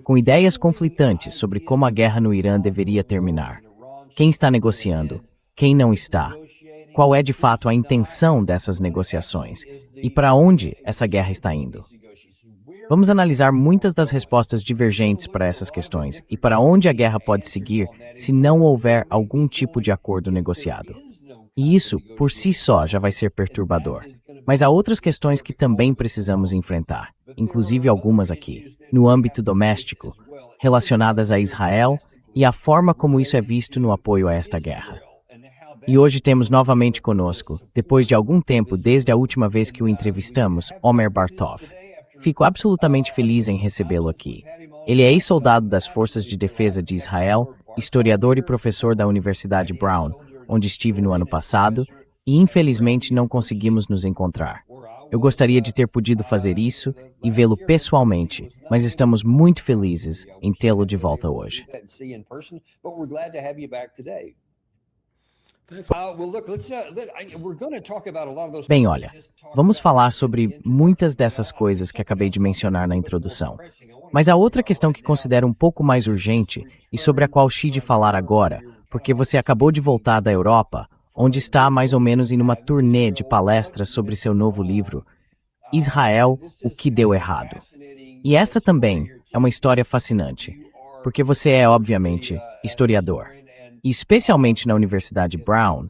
com ideias conflitantes sobre como a guerra no Irã deveria terminar. Quem está negociando? Quem não está? Qual é de fato a intenção dessas negociações? E para onde essa guerra está indo? Vamos analisar muitas das respostas divergentes para essas questões e para onde a guerra pode seguir se não houver algum tipo de acordo negociado. E isso, por si só, já vai ser perturbador. Mas há outras questões que também precisamos enfrentar, inclusive algumas aqui, no âmbito doméstico, relacionadas a Israel e a forma como isso é visto no apoio a esta guerra. E hoje temos novamente conosco, depois de algum tempo desde a última vez que o entrevistamos, Omer Bartov. Fico absolutamente feliz em recebê-lo aqui. Ele é ex-soldado das Forças de Defesa de Israel, historiador e professor da Universidade Brown, onde estive no ano passado, e infelizmente não conseguimos nos encontrar. Eu gostaria de ter podido fazer isso e vê-lo pessoalmente, mas estamos muito felizes em tê-lo de volta hoje. Bem, olha, vamos falar sobre muitas dessas coisas que acabei de mencionar na introdução. Mas há outra questão que considero um pouco mais urgente e sobre a qual Shidi falar agora, porque você acabou de voltar da Europa, onde está mais ou menos em uma turnê de palestras sobre seu novo livro, Israel, o que deu errado. E essa também é uma história fascinante, porque você é, obviamente, historiador. E especialmente na Universidade Brown,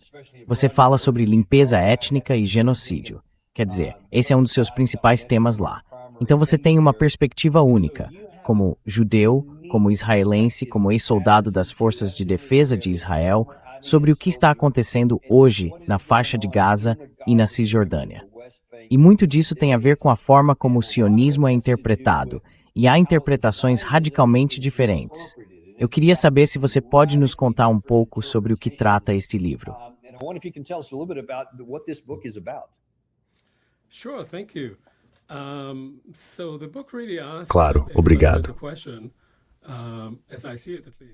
você fala sobre limpeza étnica e genocídio. Quer dizer, esse é um dos seus principais temas lá. Então você tem uma perspectiva única, como judeu, como israelense, como ex-soldado das Forças de Defesa de Israel, sobre o que está acontecendo hoje na faixa de Gaza e na Cisjordânia. E muito disso tem a ver com a forma como o sionismo é interpretado, e há interpretações radicalmente diferentes. Eu queria saber se você pode nos contar um pouco sobre o que trata este livro. Claro, obrigado.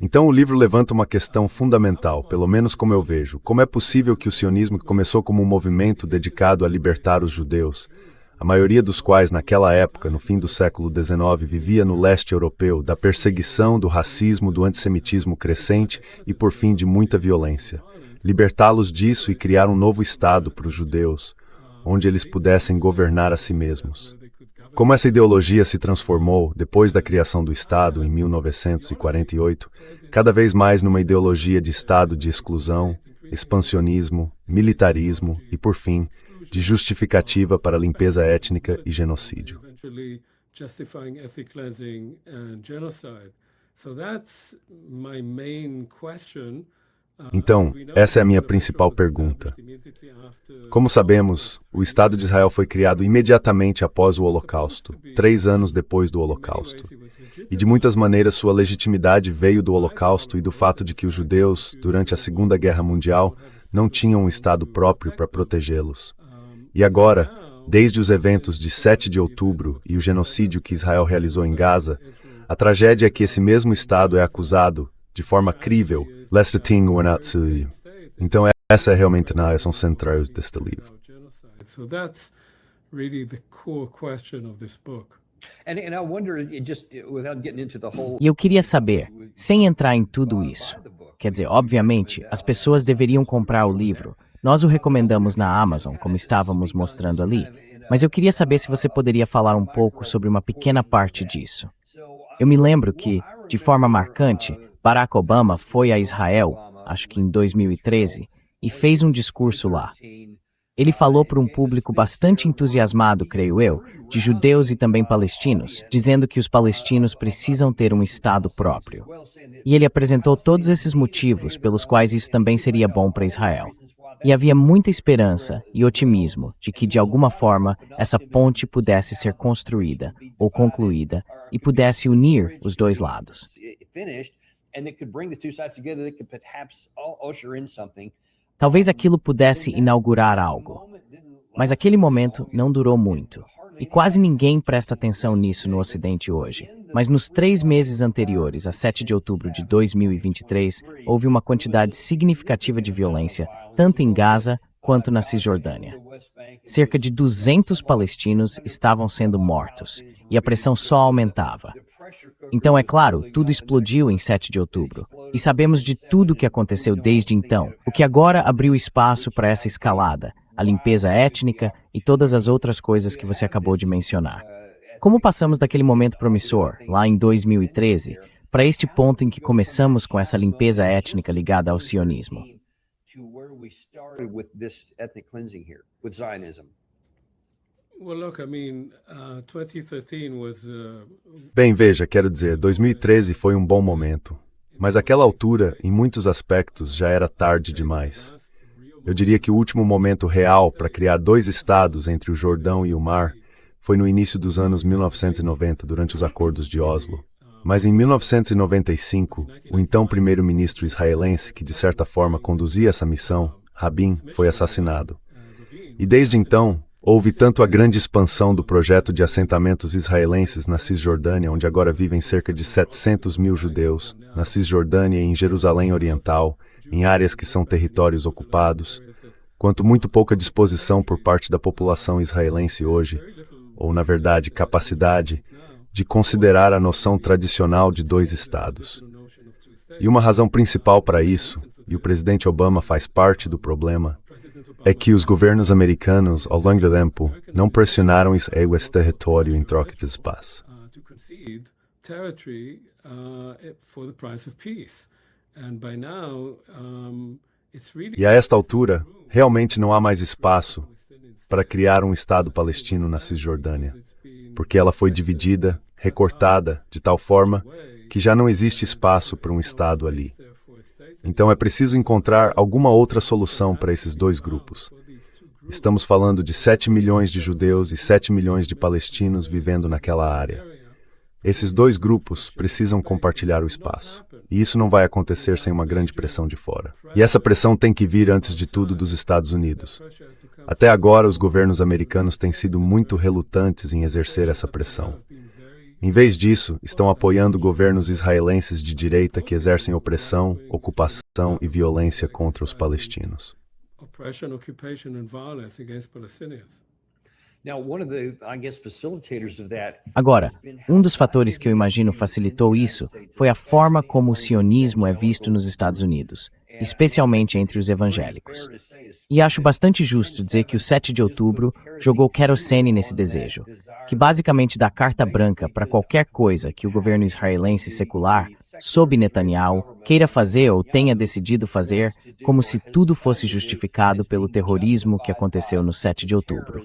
Então o livro levanta uma questão fundamental, pelo menos como eu vejo. Como é possível que o sionismo, que começou como um movimento dedicado a libertar os judeus, a maioria dos quais naquela época, no fim do século XIX, vivia no leste europeu, da perseguição, do racismo, do antissemitismo crescente e, por fim, de muita violência, libertá-los disso e criar um novo Estado para os judeus, onde eles pudessem governar a si mesmos. Como essa ideologia se transformou, depois da criação do Estado, em 1948, cada vez mais numa ideologia de Estado de exclusão, expansionismo, militarismo e, por fim, de justificativa para limpeza étnica e genocídio. Então, essa é a minha principal pergunta. Como sabemos, o Estado de Israel foi criado imediatamente após o Holocausto, 3 anos depois do Holocausto. E de muitas maneiras sua legitimidade veio do Holocausto e do fato de que os judeus, durante a Segunda Guerra Mundial, não tinham um Estado próprio para protegê-los. E agora, desde os eventos de 7 de outubro e o genocídio que Israel realizou em Gaza, a tragédia é que esse mesmo Estado é acusado, de forma crível, lest the thing were not to you. Então essa é realmente a razão central deste livro. E eu queria saber, sem entrar em tudo isso, quer dizer, obviamente, as pessoas deveriam comprar o livro. Nós o recomendamos na Amazon, como estávamos mostrando ali, mas eu queria saber se você poderia falar um pouco sobre uma pequena parte disso. Eu me lembro que, de forma marcante, Barack Obama foi a Israel, acho que em 2013, e fez um discurso lá. Ele falou para um público bastante entusiasmado, creio eu, de judeus e também palestinos, dizendo que os palestinos precisam ter um Estado próprio. E ele apresentou todos esses motivos pelos quais isso também seria bom para Israel. E havia muita esperança e otimismo de que, de alguma forma, essa ponte pudesse ser construída ou concluída e pudesse unir os dois lados. Talvez aquilo pudesse inaugurar algo. Mas aquele momento não durou muito. E quase ninguém presta atenção nisso no Ocidente hoje. Mas nos 3 meses anteriores, a 7 de outubro de 2023, houve uma quantidade significativa de violência, tanto em Gaza quanto na Cisjordânia. Cerca de 200 palestinos estavam sendo mortos, e a pressão só aumentava. Então, é claro, tudo explodiu em 7 de outubro. E sabemos de tudo o que aconteceu desde então, o que agora abriu espaço para essa escalada, a limpeza étnica e todas as outras coisas que você acabou de mencionar. Como passamos daquele momento promissor, lá em 2013, para este ponto em que começamos com essa limpeza étnica ligada ao sionismo? Bem, veja, quero dizer, 2013 foi um bom momento, mas àquela altura, em muitos aspectos, já era tarde demais. Eu diria que o último momento real para criar dois estados entre o Jordão e o mar foi no início dos anos 1990, durante os acordos de Oslo. Mas em 1995, o então primeiro-ministro israelense, que de certa forma conduzia essa missão, Rabin, foi assassinado. E desde então, houve tanto a grande expansão do projeto de assentamentos israelenses na Cisjordânia, onde agora vivem cerca de 700 mil judeus, na Cisjordânia e em Jerusalém Oriental, em áreas que são territórios ocupados, quanto muito pouca disposição por parte da população israelense hoje, ou na verdade capacidade, de considerar a noção tradicional de dois estados. E uma razão principal para isso, e o presidente Obama faz parte do problema, é que os governos americanos, ao longo do tempo, não pressionaram Israel esse território em troca de paz. E a esta altura, realmente não há mais espaço para criar um Estado palestino na Cisjordânia, porque ela foi dividida, recortada, de tal forma que já não existe espaço para um Estado ali. Então é preciso encontrar alguma outra solução para esses dois grupos. Estamos falando de 7 milhões de judeus e 7 milhões de palestinos vivendo naquela área. Esses dois grupos precisam compartilhar o espaço. E isso não vai acontecer sem uma grande pressão de fora. E essa pressão tem que vir, antes de tudo, dos Estados Unidos. Até agora, os governos americanos têm sido muito relutantes em exercer essa pressão. Em vez disso, estão apoiando governos israelenses de direita que exercem opressão, ocupação e violência contra os palestinos. Agora, um dos fatores que eu imagino facilitou isso foi a forma como o sionismo é visto nos Estados Unidos, especialmente entre os evangélicos. E acho bastante justo dizer que o 7 de outubro jogou querosene nesse desejo, que basicamente dá carta branca para qualquer coisa que o governo israelense secular, sob Netanyahu, queira fazer ou tenha decidido fazer, como se tudo fosse justificado pelo terrorismo que aconteceu no 7 de outubro.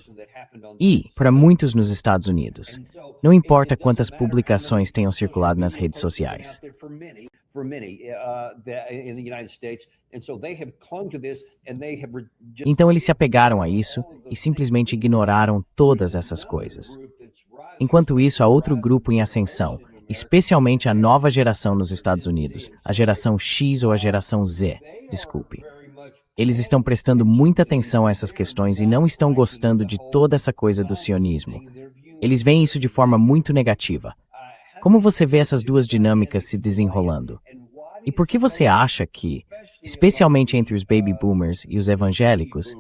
E, para muitos nos Estados Unidos, não importa quantas publicações tenham circulado nas redes sociais. Então eles se apegaram a isso e simplesmente ignoraram todas essas coisas. Enquanto isso, há outro grupo em ascensão, especialmente a nova geração nos Estados Unidos, a geração X ou a geração Z, desculpe. Eles estão prestando muita atenção a essas questões e não estão gostando de toda essa coisa do sionismo. Eles veem isso de forma muito negativa. Como você vê essas duas dinâmicas se desenrolando? E por que você acha que, especialmente entre os baby boomers e os evangélicos,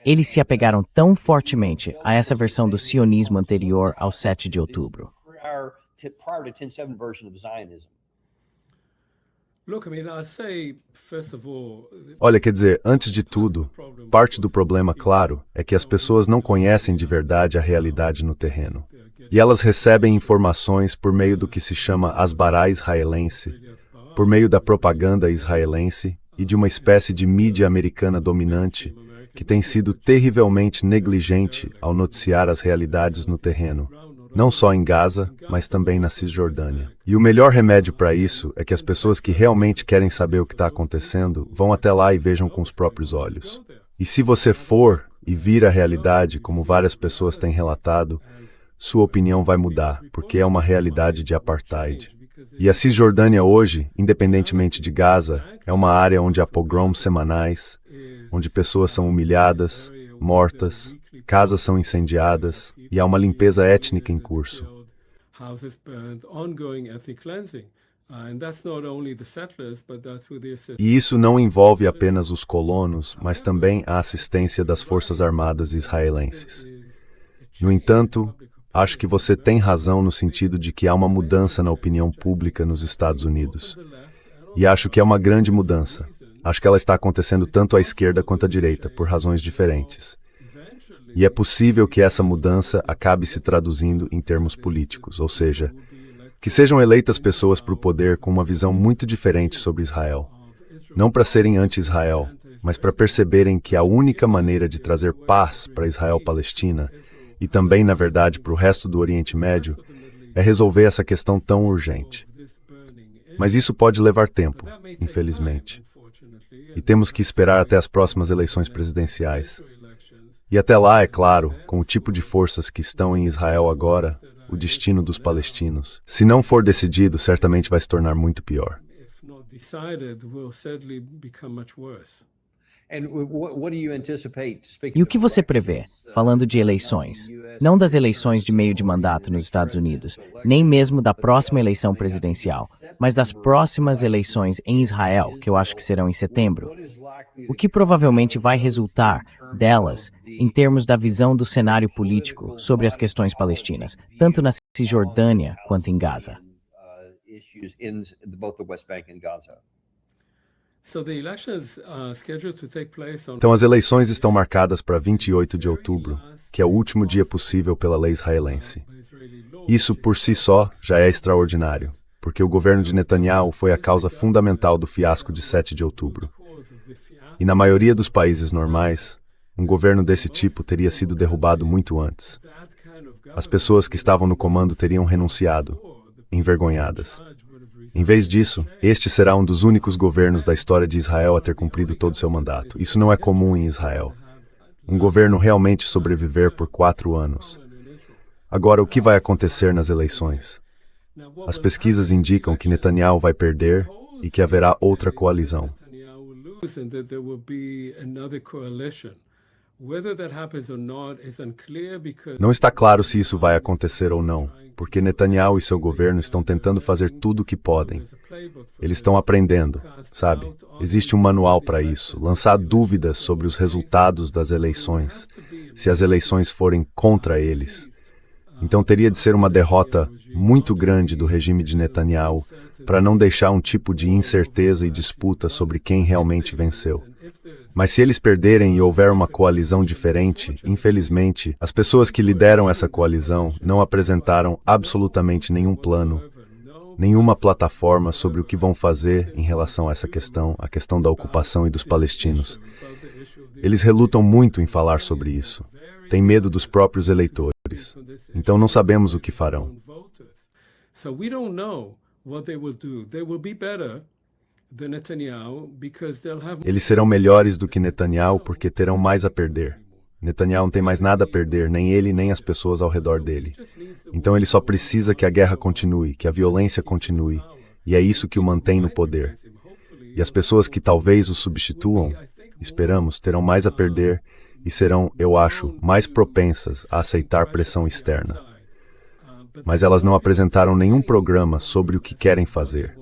eles se apegaram tão fortemente a essa versão do sionismo anterior ao 7 de outubro? Olha, quer dizer, antes de tudo, parte do problema, claro, é que as pessoas não conhecem de verdade a realidade no terreno. E elas recebem informações por meio do que se chama asbará israelense, por meio da propaganda israelense e de uma espécie de mídia americana dominante que tem sido terrivelmente negligente ao noticiar as realidades no terreno, não só em Gaza, mas também na Cisjordânia. E o melhor remédio para isso é que as pessoas que realmente querem saber o que está acontecendo vão até lá e vejam com os próprios olhos. E se você for e vir a realidade, como várias pessoas têm relatado, sua opinião vai mudar, porque é uma realidade de apartheid. E a Cisjordânia hoje, independentemente de Gaza, é uma área onde há pogroms semanais, onde pessoas são humilhadas, mortas, casas são incendiadas e há uma limpeza étnica em curso. E isso não envolve apenas os colonos, mas também a assistência das Forças Armadas israelenses. No entanto, Acho que você tem razão no sentido de que há uma mudança na opinião pública nos Estados Unidos. E acho que é uma grande mudança. Acho que ela está acontecendo tanto à esquerda quanto à direita, por razões diferentes. E é possível que essa mudança acabe se traduzindo em termos políticos, ou seja, que sejam eleitas pessoas para o poder com uma visão muito diferente sobre Israel. Não para serem anti-Israel, mas para perceberem que a única maneira de trazer paz para Israel-Palestina, e também, na verdade, para o resto do Oriente Médio, é resolver essa questão tão urgente. Mas isso pode levar tempo, infelizmente. E temos que esperar até as próximas eleições presidenciais. E até lá, é claro, com o tipo de forças que estão em Israel agora, o destino dos palestinos, se não for decidido, certamente vai se tornar muito pior. E o que você prevê, falando de eleições? Não das eleições de meio de mandato nos Estados Unidos, nem mesmo da próxima eleição presidencial, mas das próximas eleições em Israel, que eu acho que serão em setembro. O que provavelmente vai resultar delas em termos da visão do cenário político sobre as questões palestinas, tanto na Cisjordânia quanto em Gaza? Então, as eleições estão marcadas para 28 de outubro, que é o último dia possível pela lei israelense. Isso, por si só, já é extraordinário, porque o governo de Netanyahu foi a causa fundamental do fiasco de 7 de outubro. E na maioria dos países normais, um governo desse tipo teria sido derrubado muito antes. As pessoas que estavam no comando teriam renunciado, envergonhadas. Em vez disso, este será um dos únicos governos da história de Israel a ter cumprido todo seu mandato. Isso não é comum em Israel. Um governo realmente sobreviver por 4 anos. Agora, o que vai acontecer nas eleições? As pesquisas indicam que Netanyahu vai perder e que haverá outra coalizão. Não está claro se isso vai acontecer ou não, porque Netanyahu e seu governo estão tentando fazer tudo o que podem. Eles estão aprendendo, sabe? Existe um manual para isso, lançar dúvidas sobre os resultados das eleições, se as eleições forem contra eles. Então teria de ser uma derrota muito grande do regime de Netanyahu para não deixar um tipo de incerteza e disputa sobre quem realmente venceu. Mas se eles perderem e houver uma coalizão diferente, infelizmente, as pessoas que lideram essa coalizão não apresentaram absolutamente nenhum plano, nenhuma plataforma sobre o que vão fazer em relação a essa questão, a questão da ocupação e dos palestinos. Eles relutam muito em falar sobre isso. Têm medo dos próprios eleitores. Então não sabemos o que farão. Eles serão melhores do que Netanyahu porque terão mais a perder. Netanyahu não tem mais nada a perder, nem ele, nem as pessoas ao redor dele. Então ele só precisa que a guerra continue, que a violência continue, e é isso que o mantém no poder. E as pessoas que talvez o substituam, esperamos, terão mais a perder e serão, eu acho, mais propensas a aceitar pressão externa. Mas elas não apresentaram nenhum programa sobre o que querem fazer.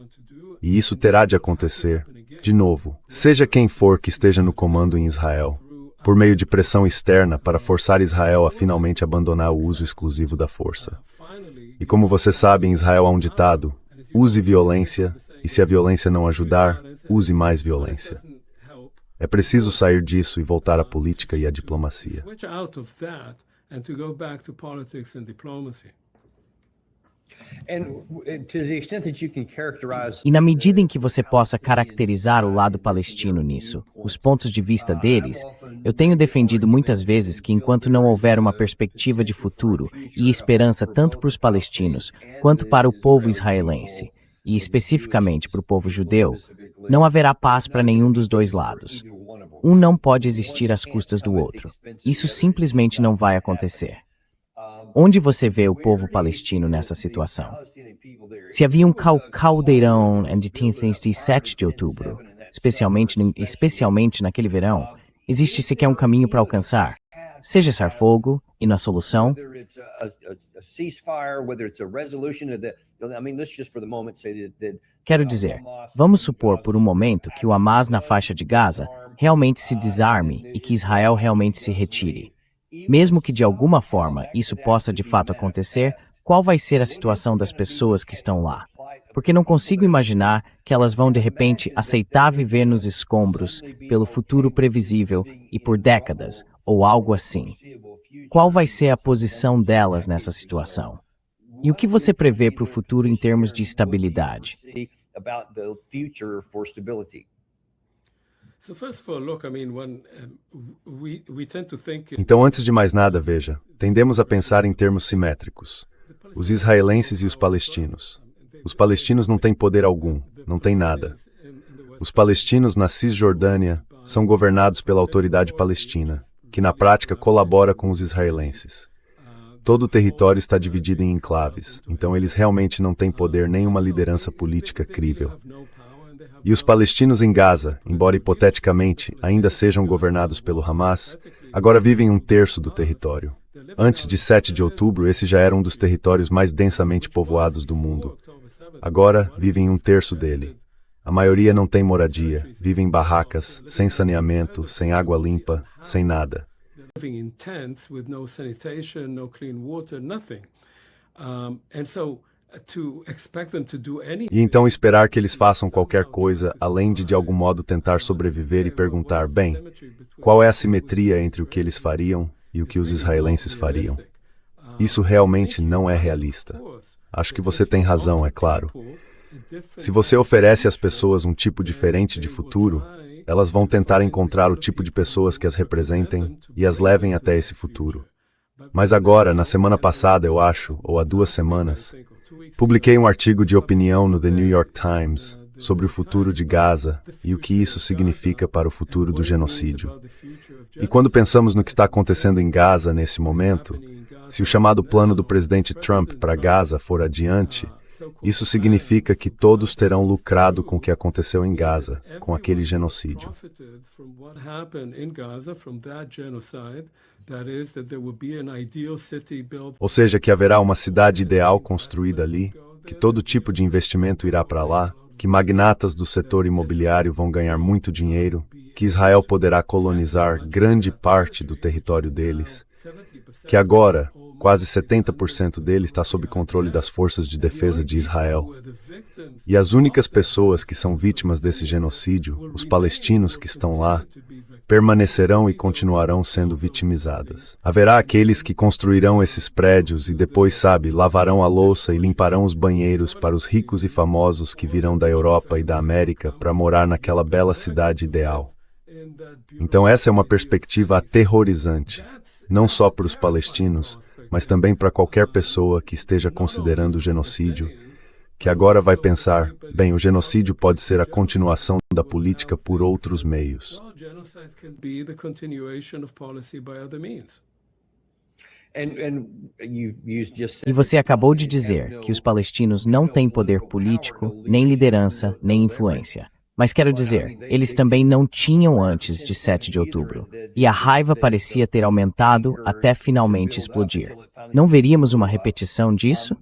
E isso terá de acontecer, de novo, seja quem for que esteja no comando em Israel, por meio de pressão externa para forçar Israel a finalmente abandonar o uso exclusivo da força. E como você sabe, em Israel há um ditado: use violência, e se a violência não ajudar, use mais violência. É preciso sair disso e voltar à política e à diplomacia. E na medida em que você possa caracterizar o lado palestino nisso, os pontos de vista deles, eu tenho defendido muitas vezes que enquanto não houver uma perspectiva de futuro e esperança tanto para os palestinos quanto para o povo israelense, e especificamente para o povo judeu, não haverá paz para nenhum dos dois lados. Um não pode existir às custas do outro. Isso simplesmente não vai acontecer. Onde você vê o povo palestino nessa situação? Se havia um caldeirão de 7 de outubro, especialmente naquele verão, existe sequer um caminho para alcançar, seja cessar fogo e na solução. Quero dizer, vamos supor por um momento que o Hamas na faixa de Gaza realmente se desarme e que Israel realmente se retire. Mesmo que de alguma forma isso possa de fato acontecer, qual vai ser a situação das pessoas que estão lá? Porque não consigo imaginar que elas vão de repente aceitar viver nos escombros pelo futuro previsível e por décadas, ou algo assim. Qual vai ser a posição delas nessa situação? E o que você prevê para o futuro em termos de estabilidade? Então, antes de mais nada, veja, tendemos a pensar em termos simétricos. Os israelenses e os palestinos. Os palestinos não têm poder algum, não têm nada. Os palestinos na Cisjordânia são governados pela autoridade palestina, que na prática colabora com os israelenses. Todo o território está dividido em enclaves, então eles realmente não têm poder nem uma liderança política crível. E os palestinos em Gaza, embora hipoteticamente ainda sejam governados pelo Hamas, agora vivem um terço do território. Antes de 7 de outubro, esse já era um dos territórios mais densamente povoados do mundo. Agora vivem um terço dele. A maioria não tem moradia, vivem em barracas, sem saneamento, sem água limpa, sem nada. E então esperar que eles façam qualquer coisa além de algum modo tentar sobreviver e perguntar, bem, qual é a simetria entre o que eles fariam e o que os israelenses fariam? Isso realmente não é realista. Acho que você tem razão, é claro. Se você oferece às pessoas um tipo diferente de futuro, elas vão tentar encontrar o tipo de pessoas que as representem e as levem até esse futuro. Mas agora, na semana passada, eu acho, ou há 2 semanas, publiquei um artigo de opinião no The New York Times sobre o futuro de Gaza e o que isso significa para o futuro do genocídio. E quando pensamos no que está acontecendo em Gaza nesse momento, se o chamado plano do presidente Trump para Gaza for adiante, isso significa que todos terão lucrado com o que aconteceu em Gaza, com aquele genocídio. Ou seja, que haverá uma cidade ideal construída ali, que todo tipo de investimento irá para lá, que magnatas do setor imobiliário vão ganhar muito dinheiro, que Israel poderá colonizar grande parte do território deles, que agora quase 70% dele está sob controle das forças de defesa de Israel. E as únicas pessoas que são vítimas desse genocídio, os palestinos que estão lá, permanecerão e continuarão sendo vitimizadas. Haverá aqueles que construirão esses prédios e depois, lavarão a louça e limparão os banheiros para os ricos e famosos que virão da Europa e da América para morar naquela bela cidade ideal. Então essa é uma perspectiva aterrorizante, não só para os palestinos, mas também para qualquer pessoa que esteja considerando o genocídio, que agora vai pensar, bem, o genocídio pode ser a continuação da política por outros meios. E você acabou de dizer que os palestinos não têm poder político, nem liderança, nem influência. Mas quero dizer, eles também não tinham antes de 7 de outubro. E a raiva parecia ter aumentado até finalmente explodir. Não veríamos uma repetição disso?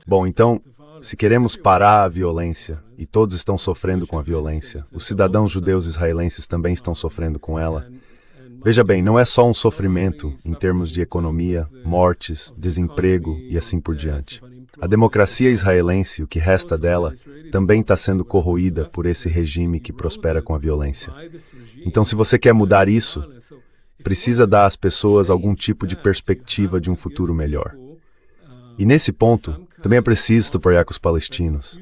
Bom, então, se queremos parar a violência, e todos estão sofrendo com a violência, os cidadãos judeus israelenses também estão sofrendo com ela. Veja bem, não é só um sofrimento em termos de economia, mortes, desemprego e assim por diante. A democracia israelense, o que resta dela, também está sendo corroída por esse regime que prospera com a violência. Então, se você quer mudar isso, precisa dar às pessoas algum tipo de perspectiva de um futuro melhor. E nesse ponto, também é preciso trabalhar com os palestinos.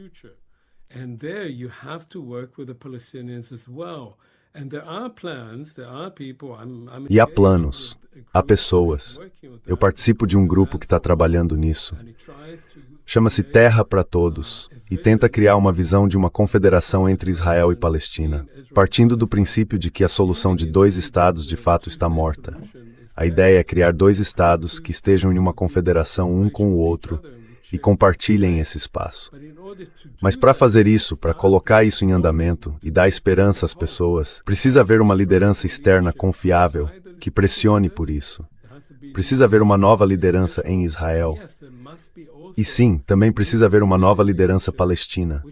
E há planos, há pessoas. Eu participo de um grupo que está trabalhando nisso. Chama-se Terra para Todos e tenta criar uma visão de uma confederação entre Israel e Palestina, partindo do princípio de que a solução de 2 estados de fato está morta. A ideia é criar 2 estados que estejam em uma confederação um com o outro e compartilhem esse espaço. Mas para fazer isso, para colocar isso em andamento e dar esperança às pessoas, precisa haver uma liderança externa confiável que pressione por isso. Precisa haver uma nova liderança em Israel. E sim, também precisa haver uma nova liderança palestina,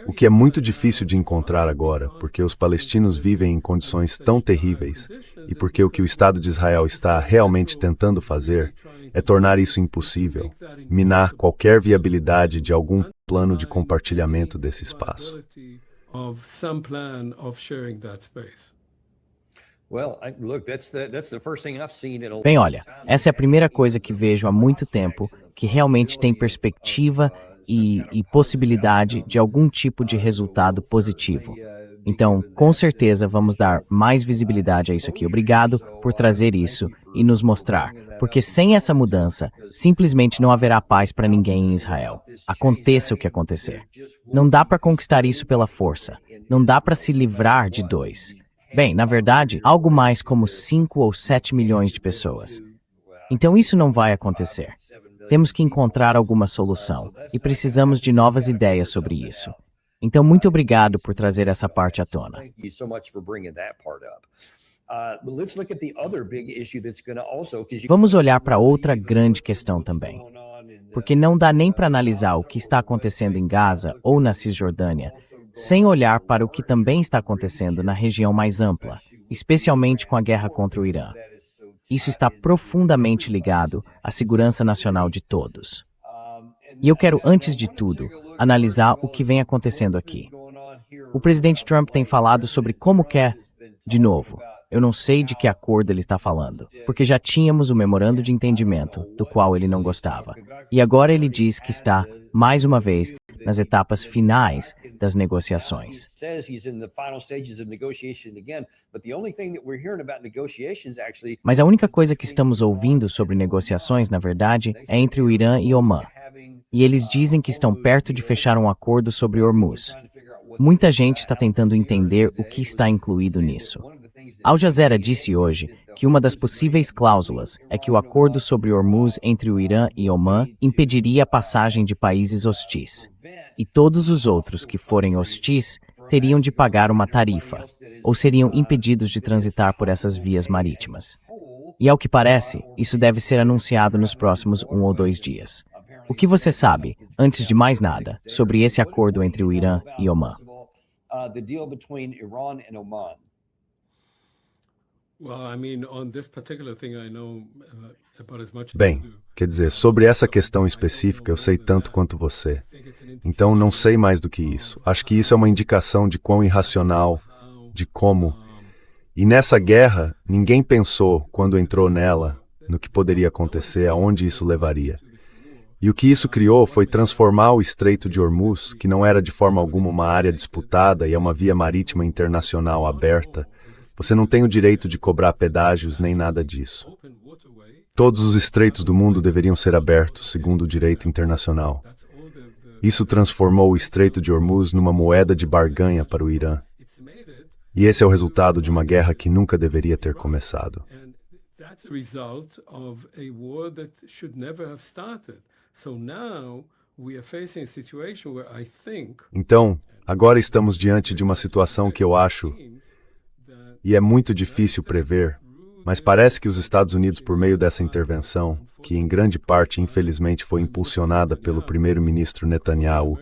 o que é muito difícil de encontrar agora, porque os palestinos vivem em condições tão terríveis e porque o que o Estado de Israel está realmente tentando fazer é tornar isso impossível, minar qualquer viabilidade de algum plano de compartilhamento desse espaço. Bem, olha, essa é a primeira coisa que vejo há muito tempo que realmente tem perspectiva e possibilidade de algum tipo de resultado positivo. Então, com certeza, vamos dar mais visibilidade a isso aqui. Obrigado por trazer isso e nos mostrar, porque sem essa mudança, simplesmente não haverá paz para ninguém em Israel. Aconteça o que acontecer. Não dá para conquistar isso pela força. Não dá para se livrar de dois. Bem, na verdade, algo mais como 5 ou 7 milhões de pessoas. Então isso não vai acontecer. Temos que encontrar alguma solução e precisamos de novas ideias sobre isso. Então, muito obrigado por trazer essa parte à tona. Vamos olhar para outra grande questão também. Porque não dá nem para analisar o que está acontecendo em Gaza ou na Cisjordânia sem olhar para o que também está acontecendo na região mais ampla, especialmente com a guerra contra o Irã. Isso está profundamente ligado à segurança nacional de todos. E eu quero, antes de tudo, analisar o que vem acontecendo aqui. O presidente Trump tem falado sobre como quer, de novo, eu não sei de que acordo ele está falando, porque já tínhamos o memorando de entendimento, do qual ele não gostava. E agora ele diz que está, mais uma vez, nas etapas finais das negociações. Mas a única coisa que estamos ouvindo sobre negociações, na verdade, é entre o Irã e Omã. E eles dizem que estão perto de fechar um acordo sobre Hormuz. Muita gente está tentando entender o que está incluído nisso. Al Jazeera disse hoje que uma das possíveis cláusulas é que o acordo sobre Hormuz entre o Irã e Omã impediria a passagem de países hostis. E todos os outros que forem hostis teriam de pagar uma tarifa, ou seriam impedidos de transitar por essas vias marítimas. E ao que parece, isso deve ser anunciado nos próximos 1 ou 2 dias. O que você sabe, antes de mais nada, sobre esse acordo entre o Irã e Omã? Bem, quer dizer, sobre essa questão específica eu sei tanto quanto você. Então não sei mais do que isso. Acho que isso é uma indicação de quão irracional, de como. E nessa guerra, ninguém pensou, quando entrou nela, no que poderia acontecer, aonde isso levaria. E o que isso criou foi transformar o Estreito de Hormuz, que não era de forma alguma uma área disputada e é uma via marítima internacional aberta. Você não tem o direito de cobrar pedágios nem nada disso. Todos os estreitos do mundo deveriam ser abertos, segundo o direito internacional. Isso transformou o Estreito de Hormuz numa moeda de barganha para o Irã. E esse é o resultado de uma guerra que nunca deveria ter começado. Então, agora estamos diante de uma situação que eu acho, e é muito difícil prever, mas parece que os Estados Unidos, por meio dessa intervenção, que em grande parte, infelizmente, foi impulsionada pelo primeiro-ministro Netanyahu,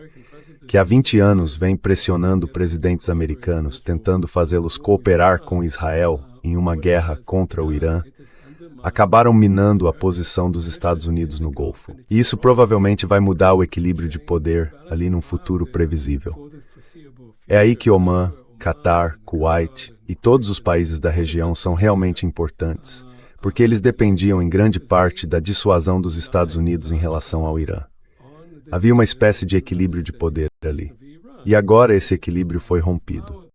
que há 20 anos vem pressionando presidentes americanos, tentando fazê-los cooperar com Israel em uma guerra contra o Irã, acabaram minando a posição dos Estados Unidos no Golfo. E isso provavelmente vai mudar o equilíbrio de poder ali num futuro previsível. É aí que Omã, Catar, Kuwait e todos os países da região são realmente importantes, porque eles dependiam em grande parte da dissuasão dos Estados Unidos em relação ao Irã. Havia uma espécie de equilíbrio de poder ali. E agora esse equilíbrio foi rompido.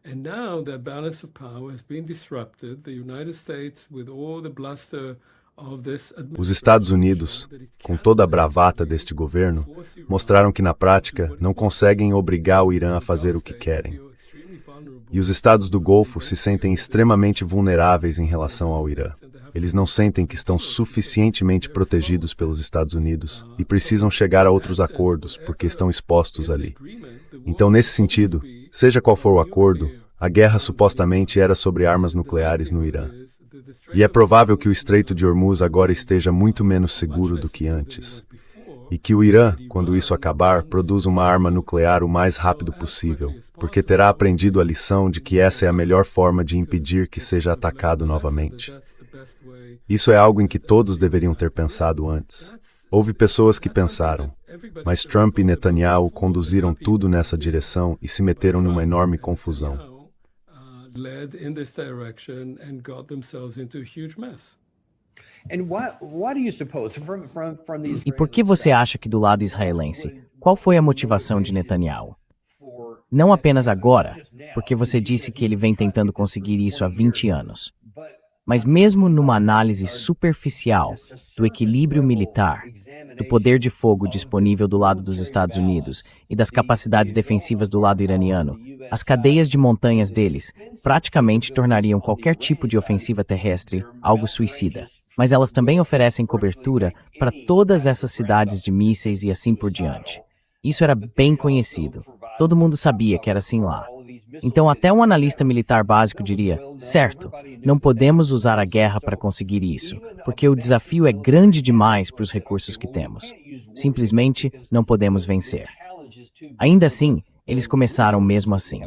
And now the balance of power has been disrupted. The United States, with all the bluster of this Os Estados Unidos, com toda a bravata deste governo, mostraram que na prática não conseguem obrigar o Irã a fazer o que querem. E os estados do Golfo se sentem extremamente vulneráveis em relação ao Irã. Eles não sentem que estão suficientemente protegidos pelos Estados Unidos e precisam chegar a outros acordos porque estão expostos ali. Então, nesse sentido, seja qual for o acordo, a guerra supostamente era sobre armas nucleares no Irã. E é provável que o Estreito de Hormuz agora esteja muito menos seguro do que antes. E que o Irã, quando isso acabar, produza uma arma nuclear o mais rápido possível, porque terá aprendido a lição de que essa é a melhor forma de impedir que seja atacado novamente. Isso é algo em que todos deveriam ter pensado antes. Houve pessoas que pensaram, mas Trump e Netanyahu conduziram tudo nessa direção e se meteram numa enorme confusão. Led in this direction and got themselves into a huge mess. E por que você acha que do lado israelense, qual foi a motivação de Netanyahu? Não apenas agora, porque você disse que ele vem tentando conseguir isso há 20 anos. Mas mesmo numa análise superficial do equilíbrio militar, do poder de fogo disponível do lado dos Estados Unidos e das capacidades defensivas do lado iraniano, as cadeias de montanhas deles praticamente tornariam qualquer tipo de ofensiva terrestre algo suicida. Mas elas também oferecem cobertura para todas essas cidades de mísseis e assim por diante. Isso era bem conhecido. Todo mundo sabia que era assim lá. Então até um analista militar básico diria, certo, não podemos usar a guerra para conseguir isso, porque o desafio é grande demais para os recursos que temos. Simplesmente não podemos vencer. Ainda assim, eles começaram mesmo assim.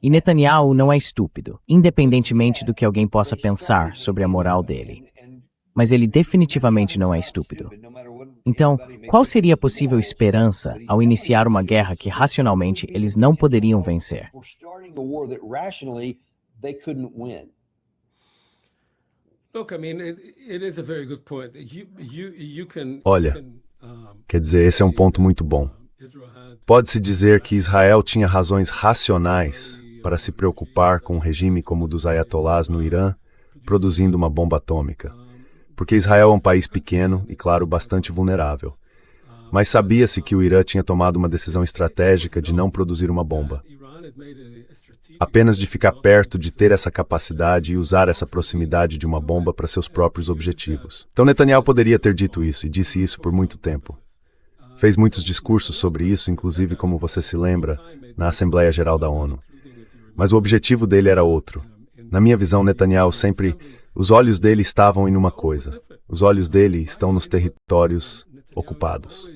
E Netanyahu não é estúpido, independentemente do que alguém possa pensar sobre a moral dele. Mas ele definitivamente não é estúpido. Então, qual seria a possível esperança ao iniciar uma guerra que racionalmente eles não poderiam vencer? Look, I mean, it is a very good point. Olha, quer dizer, esse é um ponto muito bom. Pode-se dizer que Israel tinha razões racionais para se preocupar com um regime como o dos ayatolás no Irã, produzindo uma bomba atômica. Porque Israel é um país pequeno e, claro, bastante vulnerável. Mas sabia-se que o Irã tinha tomado uma decisão estratégica de não produzir uma bomba. Apenas de ficar perto de ter essa capacidade e usar essa proximidade de uma bomba para seus próprios objetivos. Então Netanyahu poderia ter dito isso e disse isso por muito tempo. Fez muitos discursos sobre isso, inclusive, como você se lembra, na Assembleia Geral da ONU. Mas o objetivo dele era outro. Na minha visão, Netanyahu sempre... Os olhos dele estavam em uma coisa. Os olhos dele estão nos territórios ocupados.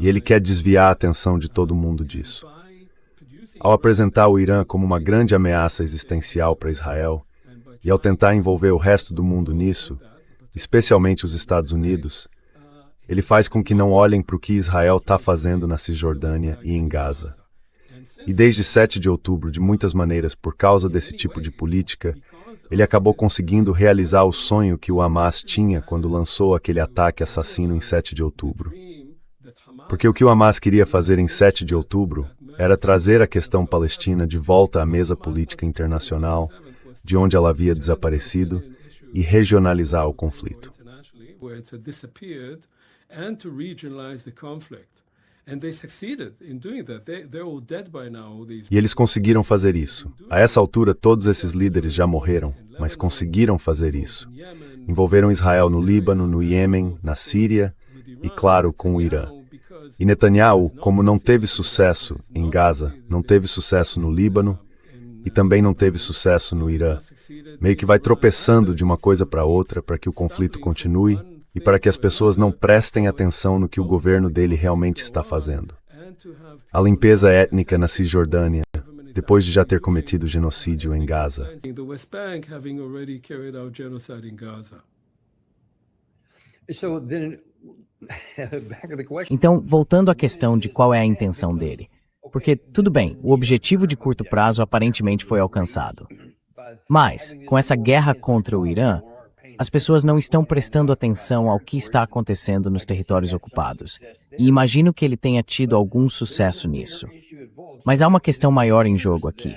E ele quer desviar a atenção de todo mundo disso. Ao apresentar o Irã como uma grande ameaça existencial para Israel, e ao tentar envolver o resto do mundo nisso, especialmente os Estados Unidos, ele faz com que não olhem para o que Israel está fazendo na Cisjordânia e em Gaza. E desde 7 de outubro, de muitas maneiras, por causa desse tipo de política, ele acabou conseguindo realizar o sonho que o Hamas tinha quando lançou aquele ataque assassino em 7 de outubro. Porque o que o Hamas queria fazer em 7 de outubro era trazer a questão palestina de volta à mesa política internacional, de onde ela havia desaparecido, e regionalizar o conflito. And to regionalize the conflict. And they succeeded in doing that. They're all dead by now. E eles conseguiram fazer isso. A essa altura, todos esses líderes já morreram, mas conseguiram fazer isso. Envolveram Israel no Líbano, no Iêmen, na Síria e, claro, com o Irã. E Netanyahu, como não teve sucesso em Gaza, não teve sucesso no Líbano e também não teve sucesso no Irã, meio que vai tropeçando de uma coisa para outra para que o conflito continue e para que as pessoas não prestem atenção no que o governo dele realmente está fazendo. A limpeza étnica na Cisjordânia, depois de já ter cometido genocídio em Gaza. Então, voltando à questão de qual é a intenção dele. Porque, tudo bem, o objetivo de curto prazo aparentemente foi alcançado. Mas, com essa guerra contra o Irã, as pessoas não estão prestando atenção ao que está acontecendo nos territórios ocupados, e imagino que ele tenha tido algum sucesso nisso. Mas há uma questão maior em jogo aqui.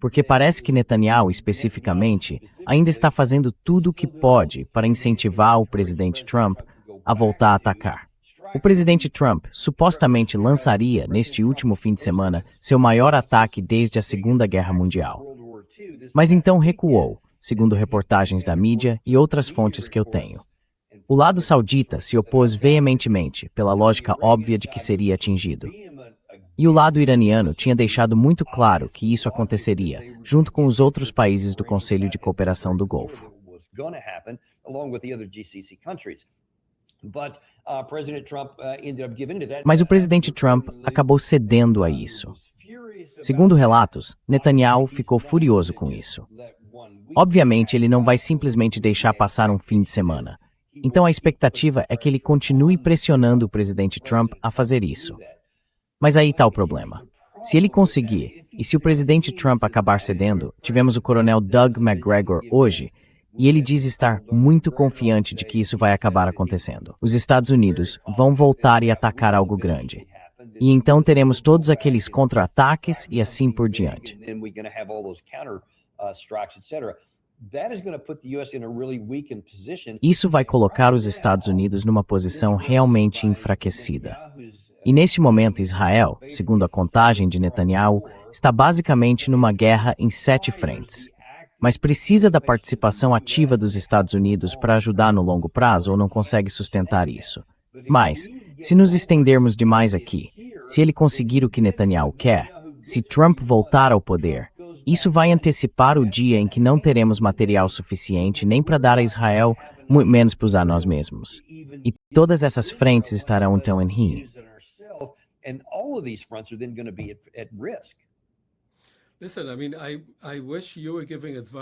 Porque parece que Netanyahu, especificamente, ainda está fazendo tudo o que pode para incentivar o presidente Trump a voltar a atacar. O presidente Trump supostamente lançaria, neste último fim de semana, seu maior ataque desde a Segunda Guerra Mundial. Mas então recuou, segundo reportagens da mídia e outras fontes que eu tenho. O lado saudita se opôs veementemente, pela lógica óbvia de que seria atingido. E o lado iraniano tinha deixado muito claro que isso aconteceria, junto com os outros países do Conselho de Cooperação do Golfo. Mas o presidente Trump acabou cedendo a isso. Segundo relatos, Netanyahu ficou furioso com isso. Obviamente, ele não vai simplesmente deixar passar um fim de semana. Então a expectativa é que ele continue pressionando o presidente Trump a fazer isso. Mas aí está o problema. Se ele conseguir, e se o presidente Trump acabar cedendo, tivemos o coronel Doug McGregor hoje, e ele diz estar muito confiante de que isso vai acabar acontecendo. Os Estados Unidos vão voltar e atacar algo grande. E então teremos todos aqueles contra-ataques e assim por diante. Isso vai colocar os Estados Unidos numa posição realmente enfraquecida. E neste momento Israel, segundo a contagem de Netanyahu, está basicamente numa guerra em 7 frentes. Mas precisa da participação ativa dos Estados Unidos para ajudar no longo prazo ou não consegue sustentar isso? Mas, se nos estendermos demais aqui, se ele conseguir o que Netanyahu quer, se Trump voltar ao poder, isso vai antecipar o dia em que não teremos material suficiente nem para dar a Israel, muito menos para usar nós mesmos. E todas essas frentes estarão então em risco.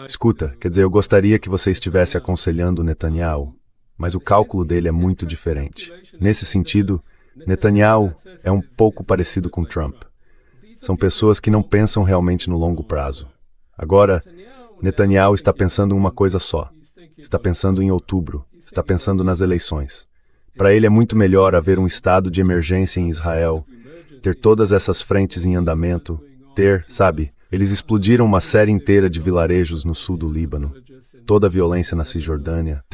Escuta, quer dizer, eu gostaria que você estivesse aconselhando Netanyahu, mas o cálculo dele é muito diferente. Nesse sentido, Netanyahu é um pouco parecido com Trump. São pessoas que não pensam realmente no longo prazo. Agora, Netanyahu está pensando em uma coisa só. Está pensando em outubro. Está pensando nas eleições. Para ele é muito melhor haver um estado de emergência em Israel, ter todas essas frentes em andamento, eles explodiram uma série inteira de vilarejos no sul do Líbano, toda a violência na Cisjordânia,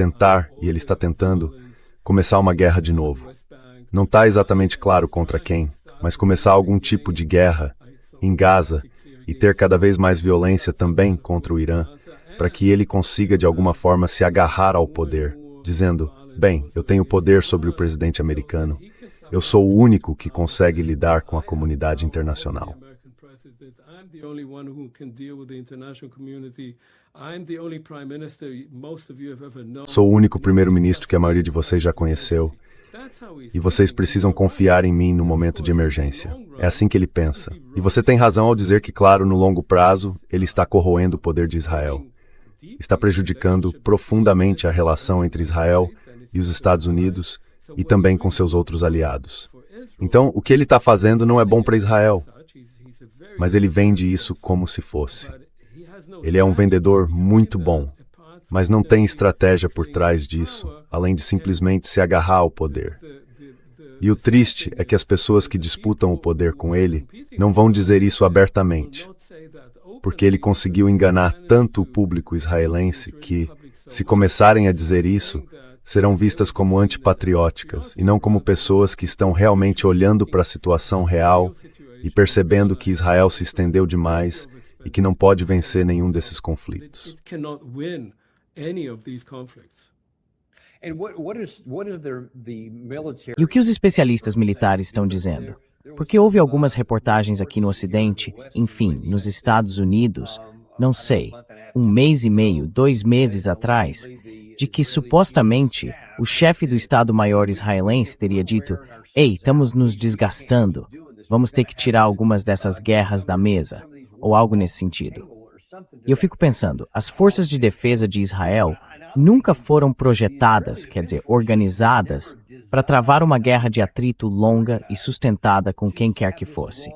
e ele está tentando, começar uma guerra de novo. Não está exatamente claro contra quem, mas começar algum tipo de guerra em Gaza e ter cada vez mais violência também contra o Irã, para que ele consiga de alguma forma se agarrar ao poder, dizendo, bem, eu tenho poder sobre o presidente americano, eu sou o único que consegue lidar com a comunidade internacional. Sou o único primeiro-ministro que a maioria de vocês já conheceu. E vocês precisam confiar em mim no momento de emergência. É assim que ele pensa. E você tem razão ao dizer que, claro, no longo prazo, ele está corroendo o poder de Israel. Está prejudicando profundamente a relação entre Israel e os Estados Unidos e também com seus outros aliados. Então, o que ele está fazendo não é bom para Israel, mas ele vende isso como se fosse. Ele é um vendedor muito bom, mas não tem estratégia por trás disso, além de simplesmente se agarrar ao poder. E o triste é que as pessoas que disputam o poder com ele não vão dizer isso abertamente, porque ele conseguiu enganar tanto o público israelense que, se começarem a dizer isso, serão vistas como antipatrióticas e não como pessoas que estão realmente olhando para a situação real e percebendo que Israel se estendeu demais e que não pode vencer nenhum desses conflitos. E o que os especialistas militares estão dizendo? Porque houve algumas reportagens aqui no Ocidente, enfim, nos Estados Unidos, não sei, 1 mês e meio, 2 meses atrás, de que supostamente o chefe do Estado-Maior israelense teria dito: ei, estamos nos desgastando, vamos ter que tirar algumas dessas guerras da mesa, ou algo nesse sentido. E eu fico pensando, as forças de defesa de Israel nunca foram projetadas, quer dizer, organizadas, para travar uma guerra de atrito longa e sustentada com quem quer que fosse.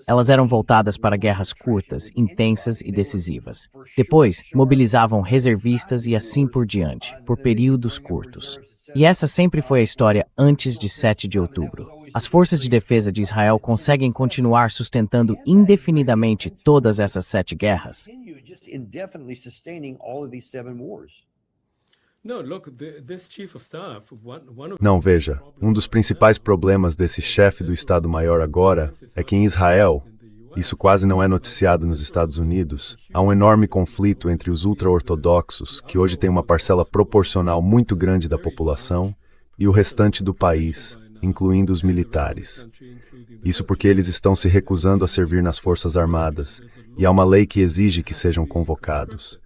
Elas eram voltadas para guerras curtas, intensas e decisivas. Depois, mobilizavam reservistas e assim por diante, por períodos curtos. E essa sempre foi a história antes de 7 de outubro. As forças de defesa de Israel conseguem continuar sustentando indefinidamente todas essas 7 guerras? Não, veja, um dos principais problemas desse chefe do Estado-Maior agora é que em Israel, isso quase não é noticiado nos Estados Unidos, há um enorme conflito entre os ultra-ortodoxos, que hoje tem uma parcela proporcional muito grande da população, e o restante do país, incluindo os militares. Isso porque eles estão se recusando a servir nas Forças Armadas, e há uma lei que exige que sejam convocados.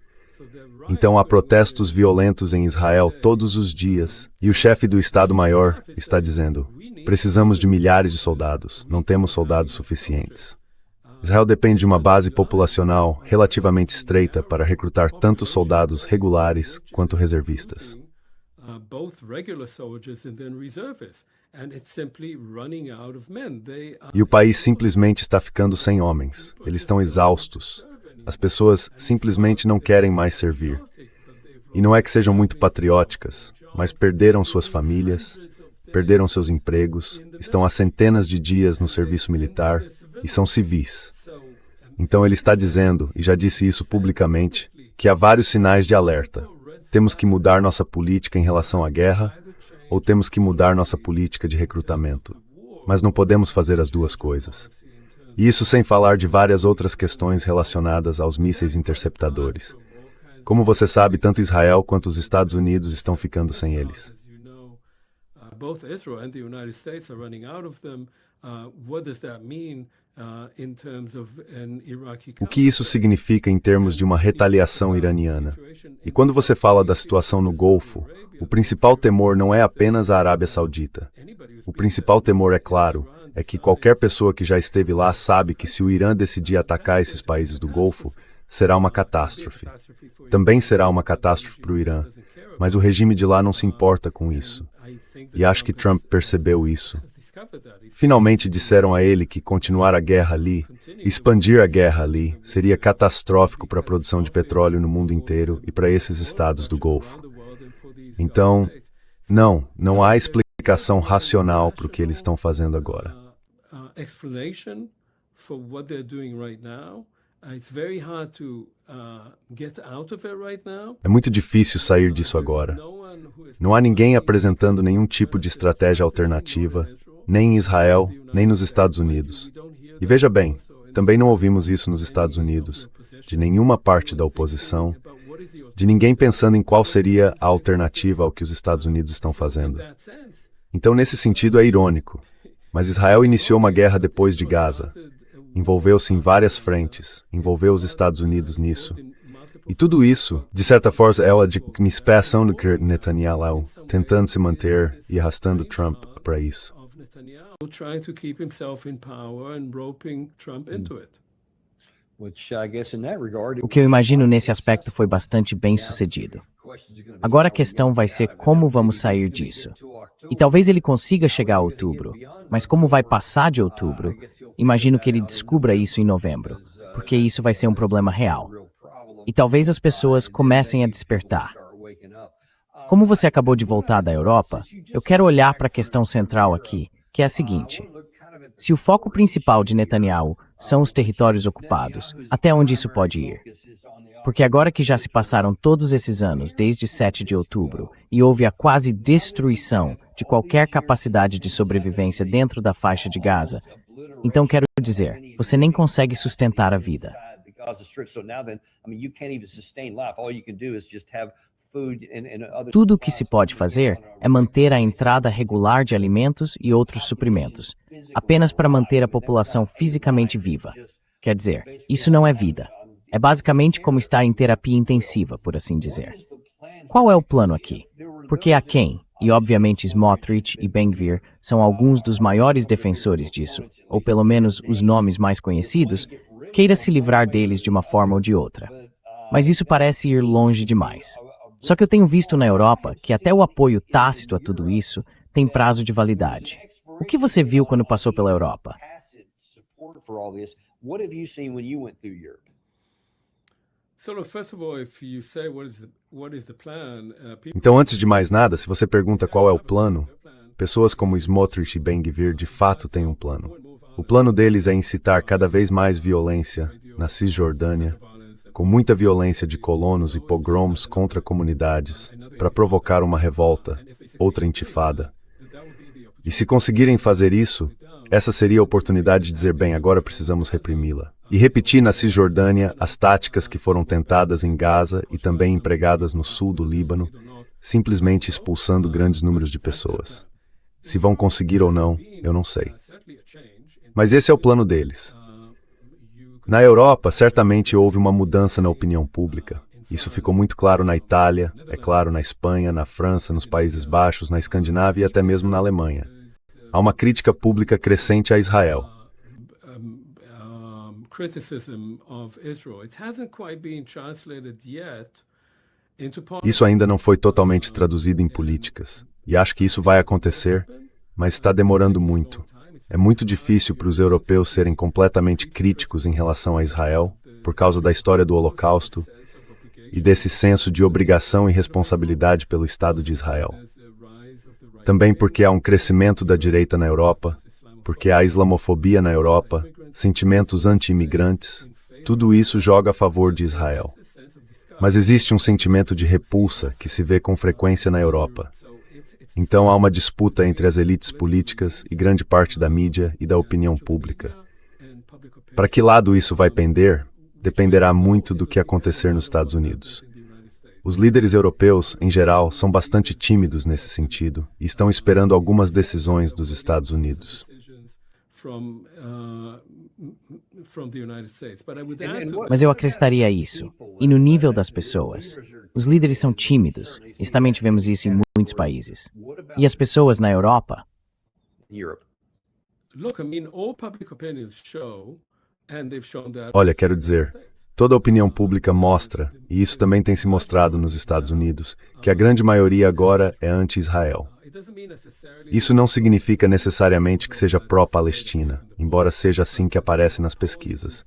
Então há protestos violentos em Israel todos os dias, e o chefe do Estado-Maior está dizendo: precisamos de milhares de soldados, não temos soldados suficientes. Israel depende de uma base populacional relativamente estreita para recrutar tanto soldados regulares quanto reservistas. E o país simplesmente está ficando sem homens. Eles estão exaustos. As pessoas simplesmente não querem mais servir. E não é que sejam muito patrióticas, mas perderam suas famílias, perderam seus empregos, estão há centenas de dias no serviço militar e são civis. Então ele está dizendo, e já disse isso publicamente, que há vários sinais de alerta. Temos que mudar nossa política em relação à guerra, ou temos que mudar nossa política de recrutamento. Mas não podemos fazer as duas coisas. E isso sem falar de várias outras questões relacionadas aos mísseis interceptadores. Como você sabe, tanto Israel quanto os Estados Unidos estão ficando sem eles. Both Israel and the United States are running out of them. What does that mean in terms of an Iraqi? O que isso significa em termos de uma retaliação iraniana? E quando você fala da situação no Golfo, o principal temor não é apenas a Arábia Saudita. O principal temor, é claro, é que qualquer pessoa que já esteve lá sabe que se o Irã decidir atacar esses países do Golfo, será uma catástrofe. Também será uma catástrofe para o Irã, mas o regime de lá não se importa com isso. E acho que Trump percebeu isso. Finalmente disseram a ele que continuar a guerra ali, expandir a guerra ali, seria catastrófico para a produção de petróleo no mundo inteiro e para esses estados do Golfo. Então, não há explicação racional para o que eles estão fazendo agora. É muito difícil sair disso agora. Não há ninguém apresentando nenhum tipo de estratégia alternativa, nem em Israel, nem nos Estados Unidos. E veja bem, também não ouvimos isso nos Estados Unidos, de nenhuma parte da oposição, de ninguém pensando em qual seria a alternativa ao que os Estados Unidos estão fazendo. Então, nesse sentido, é irônico. Mas Israel iniciou uma guerra depois de Gaza. Envolveu-se em várias frentes, envolveu os Estados Unidos nisso. E tudo isso, de certa forma, é a dispersão do Netanyahu, tentando se manter e arrastando Trump para isso. O que eu imagino nesse aspecto foi bastante bem sucedido. Agora a questão vai ser como vamos sair disso. E talvez ele consiga chegar a outubro, mas como vai passar de outubro, imagino que ele descubra isso em novembro, porque isso vai ser um problema real. E talvez as pessoas comecem a despertar. Como você acabou de voltar da Europa, eu quero olhar para a questão central aqui, que é a seguinte. Se o foco principal de Netanyahu são os territórios ocupados, até onde isso pode ir? Porque agora que já se passaram todos esses anos, desde 7 de outubro, e houve a quase destruição de qualquer capacidade de sobrevivência dentro da faixa de Gaza, então quero dizer, você nem consegue sustentar a vida. Tudo o que se pode fazer é manter a entrada regular de alimentos e outros suprimentos, apenas para manter a população fisicamente viva. Quer dizer, isso não é vida. É basicamente como estar em terapia intensiva, por assim dizer. Qual é o plano aqui? Porque há quem, e obviamente Smotrich e Ben-Gvir são alguns dos maiores defensores disso, ou pelo menos os nomes mais conhecidos, queira se livrar deles de uma forma ou de outra. Mas isso parece ir longe demais. Só que eu tenho visto na Europa que até o apoio tácito a tudo isso tem prazo de validade. O que você viu quando passou pela Europa? Então, antes de mais nada, se você pergunta qual é o plano, pessoas como Smotrich e Ben-Gvir de fato têm um plano. O plano deles é incitar cada vez mais violência na Cisjordânia, com muita violência de colonos e pogroms contra comunidades, para provocar uma revolta, outra intifada. E se conseguirem fazer isso, essa seria a oportunidade de dizer, bem, agora precisamos reprimi-la. E repetir na Cisjordânia as táticas que foram tentadas em Gaza e também empregadas no sul do Líbano, simplesmente expulsando grandes números de pessoas. Se vão conseguir ou não, eu não sei. Mas esse é o plano deles. Na Europa, certamente houve uma mudança na opinião pública. Isso ficou muito claro na Itália, é claro na Espanha, na França, nos Países Baixos, na Escandinávia e até mesmo na Alemanha. Há uma crítica pública crescente a Israel. Isso ainda não foi totalmente traduzido em políticas. E acho que isso vai acontecer, mas está demorando muito. É muito difícil para os europeus serem completamente críticos em relação a Israel, por causa da história do Holocausto e desse senso de obrigação e responsabilidade pelo Estado de Israel. Também porque há um crescimento da direita na Europa, porque há islamofobia na Europa, sentimentos anti-imigrantes, tudo isso joga a favor de Israel. Mas existe um sentimento de repulsa que se vê com frequência na Europa. Então há uma disputa entre as elites políticas e grande parte da mídia e da opinião pública. Para que lado isso vai pender, dependerá muito do que acontecer nos Estados Unidos. Os líderes europeus, em geral, são bastante tímidos nesse sentido e estão esperando algumas decisões dos Estados Unidos. Mas eu acrescentaria isso. E no nível das pessoas. Os líderes são tímidos. E também tivemos isso em muitos países. E as pessoas na Europa? Olha, quero dizer, toda a opinião pública mostra, e isso também tem se mostrado nos Estados Unidos, que a grande maioria agora é anti-Israel. Isso não significa necessariamente que seja pró-Palestina, embora seja assim que aparece nas pesquisas.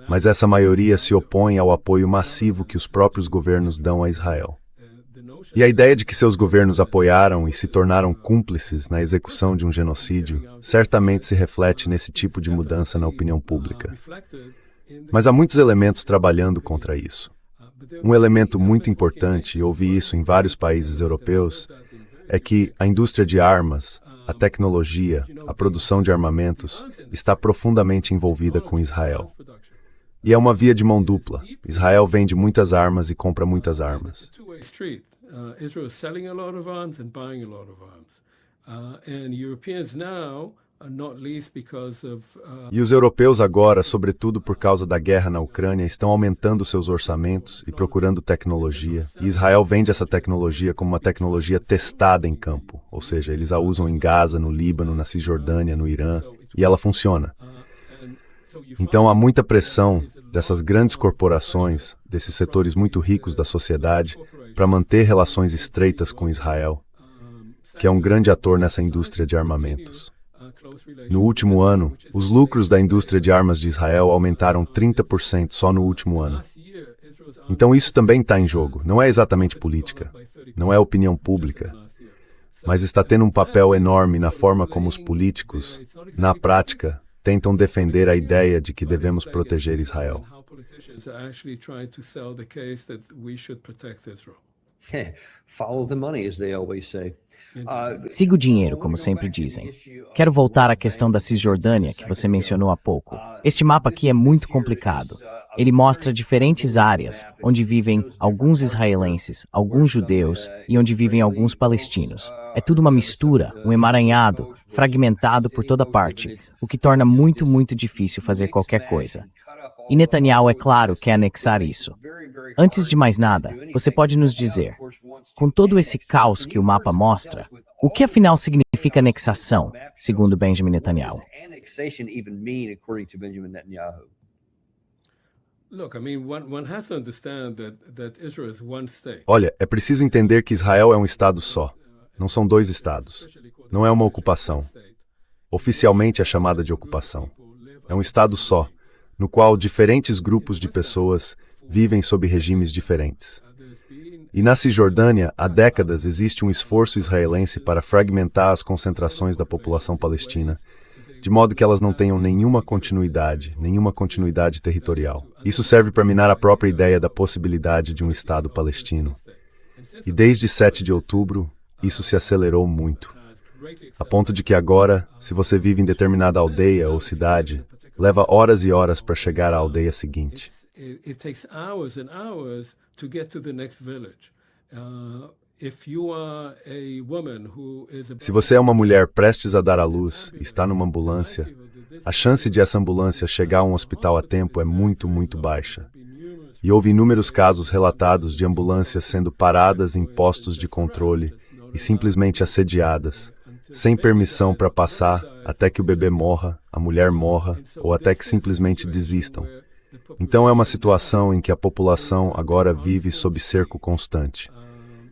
Mas essa maioria se opõe ao apoio massivo que os próprios governos dão a Israel. E a ideia de que seus governos apoiaram e se tornaram cúmplices na execução de um genocídio certamente se reflete nesse tipo de mudança na opinião pública. Mas há muitos elementos trabalhando contra isso. Um elemento muito importante, e ouvi isso em vários países europeus, é que a indústria de armas, a tecnologia, a produção de armamentos está profundamente envolvida com Israel. E é uma via de mão dupla. Israel vende muitas armas e compra muitas armas. Israel is selling a lot of arms and buying a lot of arms. And Europeans now, not least because of... E os europeus agora, sobretudo por causa da guerra na Ucrânia, estão aumentando seus orçamentos e procurando tecnologia. E Israel vende essa tecnologia como uma tecnologia testada em campo. Ou seja, eles a usam em Gaza, no Líbano, na Cisjordânia, no Irã, e ela funciona. Então há muita pressão dessas grandes corporações, desses setores muito ricos da sociedade, para manter relações estreitas com Israel, que é um grande ator nessa indústria de armamentos. No último ano, os lucros da indústria de armas de Israel aumentaram 30% só no último ano. Então isso também está em jogo. Não é exatamente política, não é opinião pública, mas está tendo um papel enorme na forma como os políticos, na prática, tentam defender a ideia de que devemos proteger Israel. Siga o dinheiro, como sempre dizem. Quero voltar à questão da Cisjordânia, que você mencionou há pouco. Este mapa aqui é muito complicado. Ele mostra diferentes áreas, onde vivem alguns israelenses, alguns judeus e onde vivem alguns palestinos. É tudo uma mistura, um emaranhado, fragmentado por toda parte, o que torna muito, muito difícil fazer qualquer coisa. E Netanyahu, é claro, quer anexar isso. Antes de mais nada, você pode nos dizer, com todo esse caos que o mapa mostra, o que afinal significa anexação, segundo Benjamin Netanyahu? Olha, é preciso entender que Israel é um estado só. Não são dois estados. Não é uma ocupação. Oficialmente é chamada de ocupação. É um estado só, no qual diferentes grupos de pessoas vivem sob regimes diferentes. E na Cisjordânia, há décadas existe um esforço israelense para fragmentar as concentrações da população palestina, de modo que elas não tenham nenhuma continuidade territorial. Isso serve para minar a própria ideia da possibilidade de um Estado palestino. E desde 7 de outubro, isso se acelerou muito. A ponto de que agora, se você vive em determinada aldeia ou cidade, leva horas e horas para chegar à aldeia seguinte. Se você é uma mulher prestes a dar à luz e está numa ambulância, a chance de essa ambulância chegar a um hospital a tempo é muito, muito baixa. E houve inúmeros casos relatados de ambulâncias sendo paradas em postos de controle e simplesmente assediadas, sem permissão para passar até que o bebê morra, a mulher morra ou até que simplesmente desistam. Então é uma situação em que a população agora vive sob cerco constante.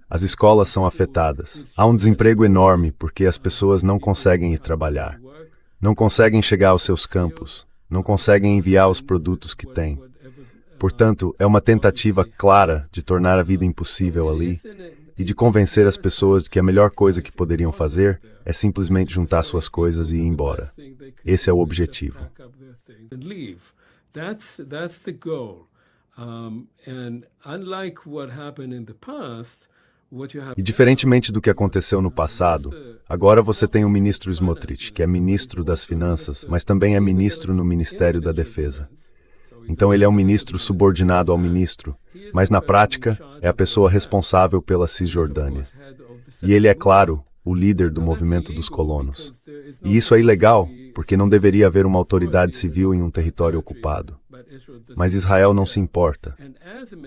As escolas são afetadas. Há um desemprego enorme porque as pessoas não conseguem ir trabalhar. Não conseguem chegar aos seus campos. Não conseguem enviar os produtos que têm. Portanto, é uma tentativa clara de tornar a vida impossível ali e de convencer as pessoas de que a melhor coisa que poderiam fazer é simplesmente juntar suas coisas e ir embora. Esse é o objetivo. That's the goal. And unlike what happened in the past, E diferentemente do que aconteceu no passado, agora você tem o ministro Smotrich, que é ministro das Finanças, mas também é ministro no Ministério da Defesa. Então ele é um ministro subordinado ao ministro, mas na prática é a pessoa responsável pela Cisjordânia. E ele é, claro, o líder do movimento dos colonos. E isso é ilegal, porque não deveria haver uma autoridade civil em um território ocupado. Mas Israel não se importa.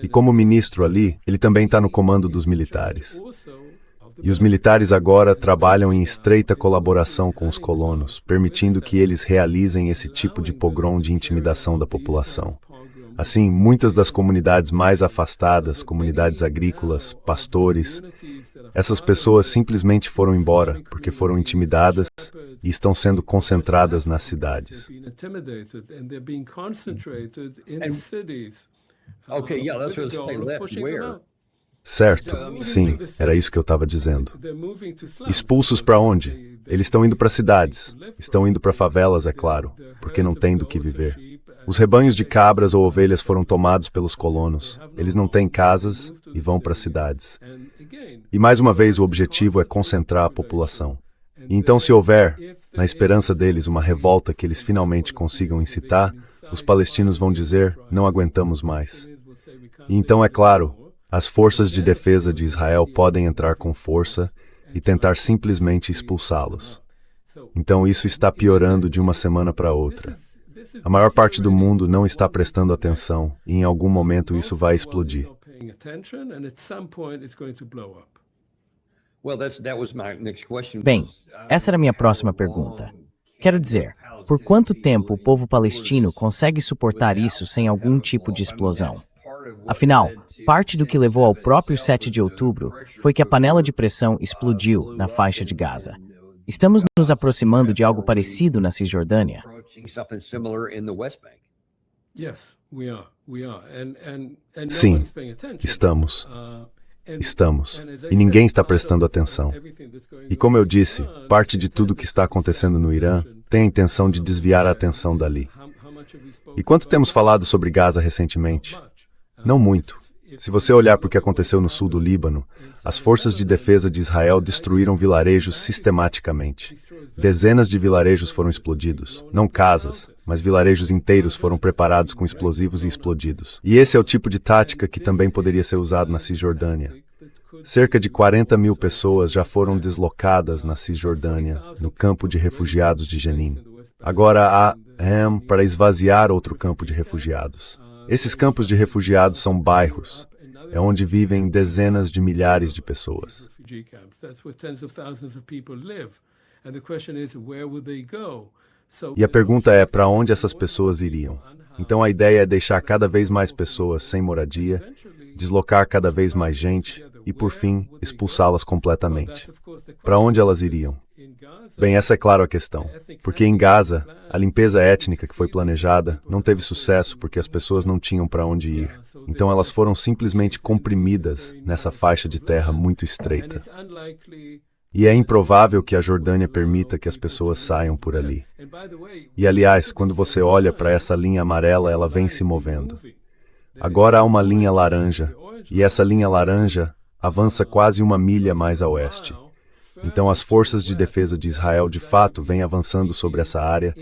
E como ministro ali, ele também está no comando dos militares. E os militares agora trabalham em estreita colaboração com os colonos, permitindo que eles realizem esse tipo de pogrom de intimidação da população. Assim, muitas das comunidades mais afastadas, comunidades agrícolas, pastores, essas pessoas simplesmente foram embora porque foram intimidadas e estão sendo concentradas nas cidades. Certo, sim, era isso que eu estava dizendo. Expulsos para onde? Eles estão indo para cidades. Estão indo para favelas, é claro, porque não têm do que viver. Os rebanhos de cabras ou ovelhas foram tomados pelos colonos. Eles não têm casas e vão para cidades. E mais uma vez o objetivo é concentrar a população. E então, se houver, na esperança deles, uma revolta que eles finalmente consigam incitar, os palestinos vão dizer, não aguentamos mais. E então, é claro, as forças de defesa de Israel podem entrar com força e tentar simplesmente expulsá-los. Então isso está piorando de uma semana para outra. A maior parte do mundo não está prestando atenção e em algum momento isso vai explodir. Bem, essa era a minha próxima pergunta. Quero dizer, por quanto tempo o povo palestino consegue suportar isso sem algum tipo de explosão? Afinal, parte do que levou ao próprio 7 de outubro foi que a panela de pressão explodiu na faixa de Gaza. Estamos nos aproximando de algo parecido na Cisjordânia? Sim, estamos. Estamos. E ninguém está prestando atenção. E como eu disse, parte de tudo que está acontecendo no Irã tem a intenção de desviar a atenção dali. E quanto temos falado sobre Gaza recentemente? Não muito. Se você olhar para o que aconteceu no sul do Líbano, as forças de defesa de Israel destruíram vilarejos sistematicamente. Dezenas de vilarejos foram explodidos. Não casas, mas vilarejos inteiros foram preparados com explosivos e explodidos. E esse é o tipo de tática que também poderia ser usado na Cisjordânia. Cerca de 40 mil pessoas já foram deslocadas na Cisjordânia, no campo de refugiados de Jenin. Agora há para esvaziar outro campo de refugiados. Esses campos de refugiados são bairros. É onde vivem dezenas de milhares de pessoas. E a pergunta é, para onde essas pessoas iriam? Então a ideia é deixar cada vez mais pessoas sem moradia, deslocar cada vez mais gente e, por fim, expulsá-las completamente. Para onde elas iriam? Bem, essa é claro a questão. Porque em Gaza, a limpeza étnica que foi planejada não teve sucesso porque as pessoas não tinham para onde ir. Então elas foram simplesmente comprimidas nessa faixa de terra muito estreita. E é improvável que a Jordânia permita que as pessoas saiam por ali. E aliás, quando você olha para essa linha amarela, ela vem se movendo. Agora há uma linha laranja, e essa linha laranja avança quase 1 milha mais a oeste. Então as forças de defesa de Israel de fato vêm avançando sobre essa área,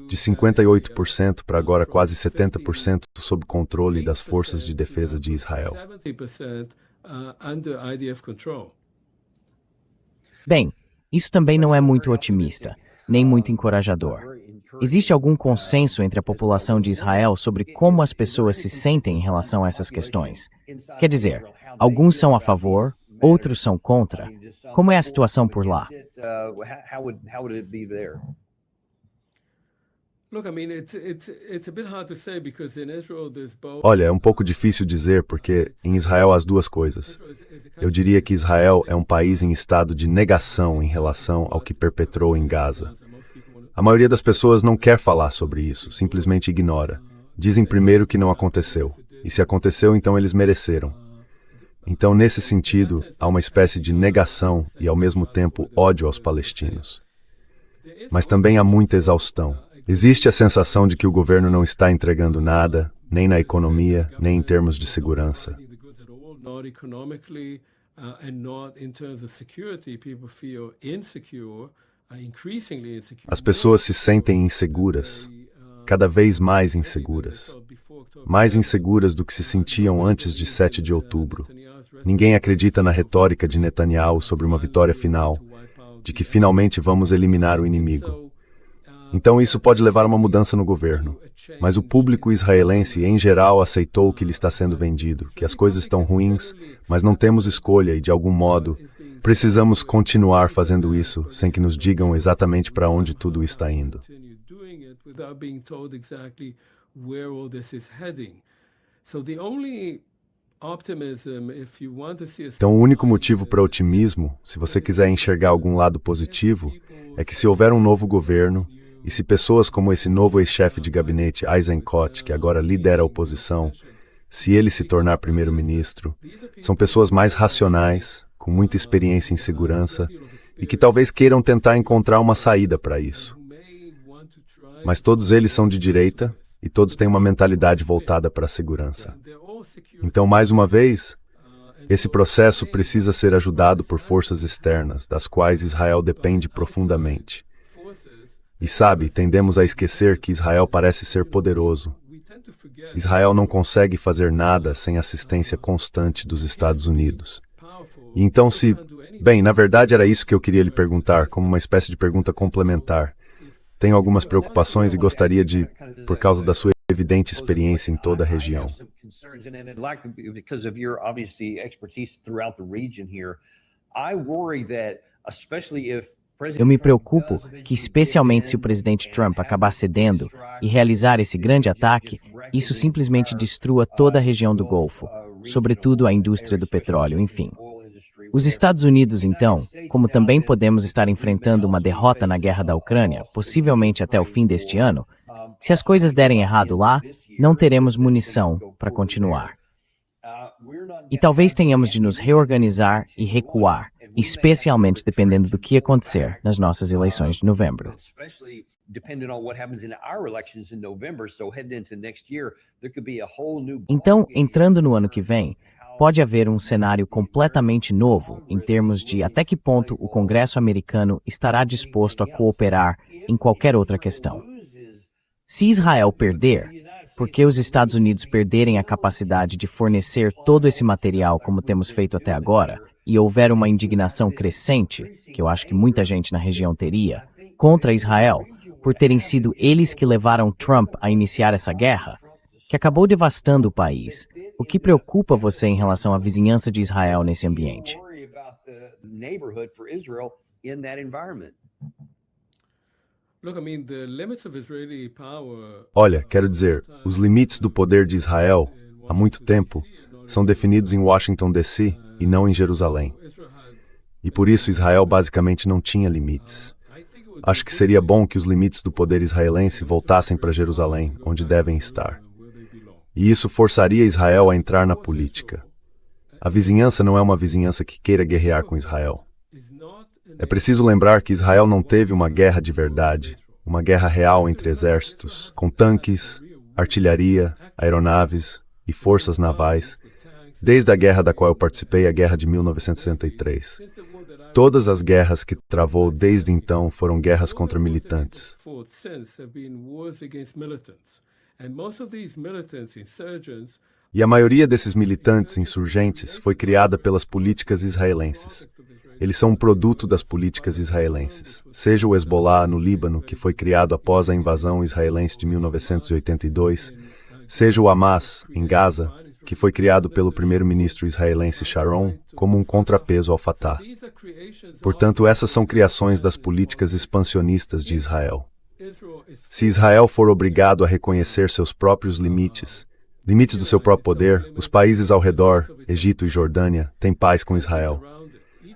de 58% para agora quase 70% sob controle das forças de defesa de Israel. Bem, isso também não é muito otimista, nem muito encorajador. Existe algum consenso entre a população de Israel sobre como as pessoas se sentem em relação a essas questões? Quer dizer, alguns são a favor, outros são contra. Como é a situação por lá? Olha, é um pouco difícil dizer porque em Israel há as duas coisas. Eu diria que Israel é um país em estado de negação em relação ao que perpetrou em Gaza. A maioria das pessoas não quer falar sobre isso, simplesmente ignora. Dizem primeiro que não aconteceu, e se aconteceu, então eles mereceram. Então, nesse sentido, há uma espécie de negação e, ao mesmo tempo, ódio aos palestinos. Mas também há muita exaustão. Existe a sensação de que o governo não está entregando nada, nem na economia, nem em termos de segurança. As pessoas se sentem inseguras, cada vez mais inseguras do que se sentiam antes de 7 de outubro. Ninguém acredita na retórica de Netanyahu sobre uma vitória final, de que finalmente vamos eliminar o inimigo. Então isso pode levar a uma mudança no governo. Mas o público israelense, em geral, aceitou o que lhe está sendo vendido, que as coisas estão ruins, mas não temos escolha e, de algum modo, precisamos continuar fazendo isso, sem que nos digam exatamente para onde tudo está indo. Então, o único motivo para otimismo, se você quiser enxergar algum lado positivo, é que se houver um novo governo, e se pessoas como esse novo ex-chefe de gabinete, Eisenkot, que agora lidera a oposição, se ele se tornar primeiro-ministro, são pessoas mais racionais, com muita experiência em segurança, e que talvez queiram tentar encontrar uma saída para isso. Mas todos eles são de direita, e todos têm uma mentalidade voltada para a segurança. Então, mais uma vez, esse processo precisa ser ajudado por forças externas, das quais Israel depende profundamente. E sabe, tendemos a esquecer que Israel parece ser poderoso. Israel não consegue fazer nada sem assistência constante dos Estados Unidos. E então Bem, na verdade era isso que eu queria lhe perguntar, como uma espécie de pergunta complementar. Tenho algumas preocupações e gostaria de, por causa da sua evidente experiência em toda a região. Eu me preocupo que, especialmente se o presidente Trump acabar cedendo e realizar esse grande ataque, isso simplesmente destrua toda a região do Golfo, sobretudo a indústria do petróleo, enfim. Os Estados Unidos, então, como também podemos estar enfrentando uma derrota na guerra da Ucrânia, possivelmente até o fim deste ano, se as coisas derem errado lá, não teremos munição para continuar. E talvez tenhamos de nos reorganizar e recuar, especialmente dependendo do que acontecer nas nossas eleições de novembro. Então, entrando no ano que vem, pode haver um cenário completamente novo em termos de até que ponto o Congresso americano estará disposto a cooperar em qualquer outra questão. Se Israel perder, porque os Estados Unidos perderem a capacidade de fornecer todo esse material como temos feito até agora, e houver uma indignação crescente, que eu acho que muita gente na região teria, contra Israel, por terem sido eles que levaram Trump a iniciar essa guerra, que acabou devastando o país. O que preocupa você em relação à vizinhança de Israel nesse ambiente? Olha, quero dizer, os limites do poder de Israel, há muito tempo, são definidos em Washington, D.C., e não em Jerusalém. E por isso Israel basicamente não tinha limites. Acho que seria bom que os limites do poder israelense voltassem para Jerusalém, onde devem estar. E isso forçaria Israel a entrar na política. A vizinhança não é uma vizinhança que queira guerrear com Israel. É preciso lembrar que Israel não teve uma guerra de verdade, uma guerra real entre exércitos, com tanques, artilharia, aeronaves e forças navais, desde a guerra da qual eu participei, a guerra de 1963. Todas as guerras que travou desde então foram guerras contra militantes. E a maioria desses militantes insurgentes foi criada pelas políticas israelenses. Eles são um produto das políticas israelenses. Seja o Hezbollah no Líbano, que foi criado após a invasão israelense de 1982, seja o Hamas em Gaza, que foi criado pelo primeiro-ministro israelense Sharon como um contrapeso ao Fatah. Portanto, essas são criações das políticas expansionistas de Israel. Se Israel for obrigado a reconhecer seus próprios limites do seu próprio poder, os países ao redor, Egito e Jordânia, têm paz com Israel.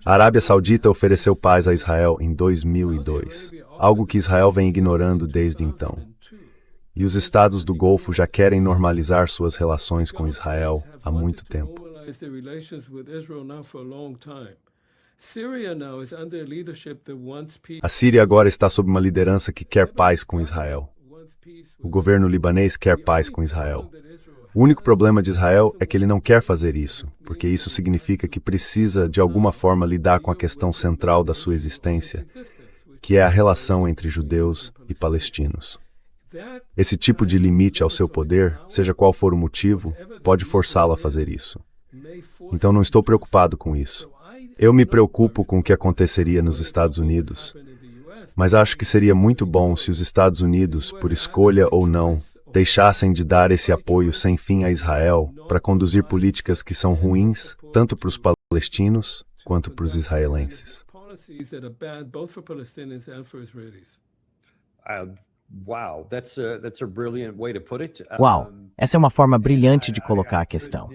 A Arábia Saudita ofereceu paz a Israel em 2002, algo que Israel vem ignorando desde então. E os estados do Golfo já querem normalizar suas relações com Israel há muito tempo. A Síria agora está sob uma liderança que quer paz com Israel. O governo libanês quer paz com Israel. O único problema de Israel é que ele não quer fazer isso, porque isso significa que precisa, de alguma forma, lidar com a questão central da sua existência, que é a relação entre judeus e palestinos. Esse tipo de limite ao seu poder, seja qual for o motivo, pode forçá-lo a fazer isso. Então não estou preocupado com isso. Eu me preocupo com o que aconteceria nos Estados Unidos, mas acho que seria muito bom se os Estados Unidos, por escolha ou não, deixassem de dar esse apoio sem fim a Israel para conduzir políticas que são ruins tanto para os palestinos quanto para os israelenses. Uau, essa é uma forma brilhante de colocar a questão.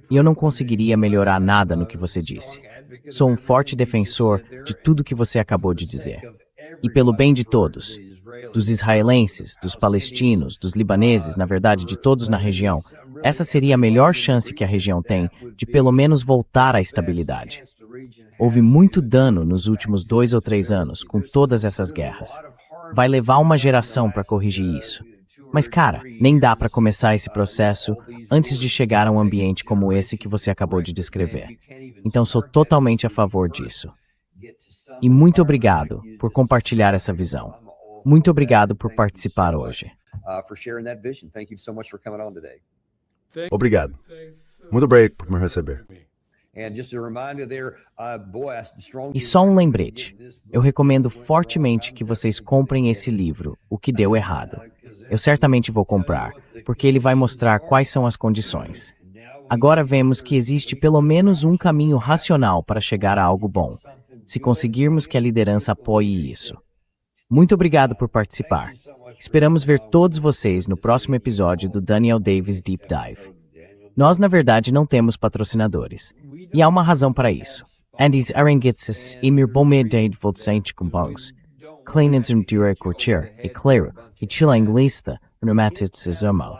E eu não conseguiria melhorar nada no que você disse. Sou um forte defensor de tudo que você acabou de dizer. E pelo bem de todos, dos israelenses, dos palestinos, dos libaneses, na verdade de todos na região, essa seria a melhor chance que a região tem de pelo menos voltar à estabilidade. Houve muito dano nos últimos 2 ou 3 anos com todas essas guerras. Vai levar uma geração para corrigir isso. Mas, cara, nem dá para começar esse processo antes de chegar a um ambiente como esse que você acabou de descrever. Então, sou totalmente a favor disso. E muito obrigado por compartilhar essa visão. Muito obrigado por participar hoje. Obrigado. Muito obrigado por me receber. E só um lembrete. Eu recomendo fortemente que vocês comprem esse livro, O que Deu Errado. Eu certamente vou comprar, porque ele vai mostrar quais são as condições. Agora vemos que existe pelo menos um caminho racional para chegar a algo bom, se conseguirmos que a liderança apoie isso. Muito obrigado por participar. Esperamos ver todos vocês no próximo episódio do Daniel Davis Deep Dive. Nós, na verdade, não temos patrocinadores. E há uma razão para isso. Andis Arengitsis Emir Bomedade Voltsente Kumbongs. Kleinens Dure Cortier, e claro, e Chila Inglista, Renomatits Isomo.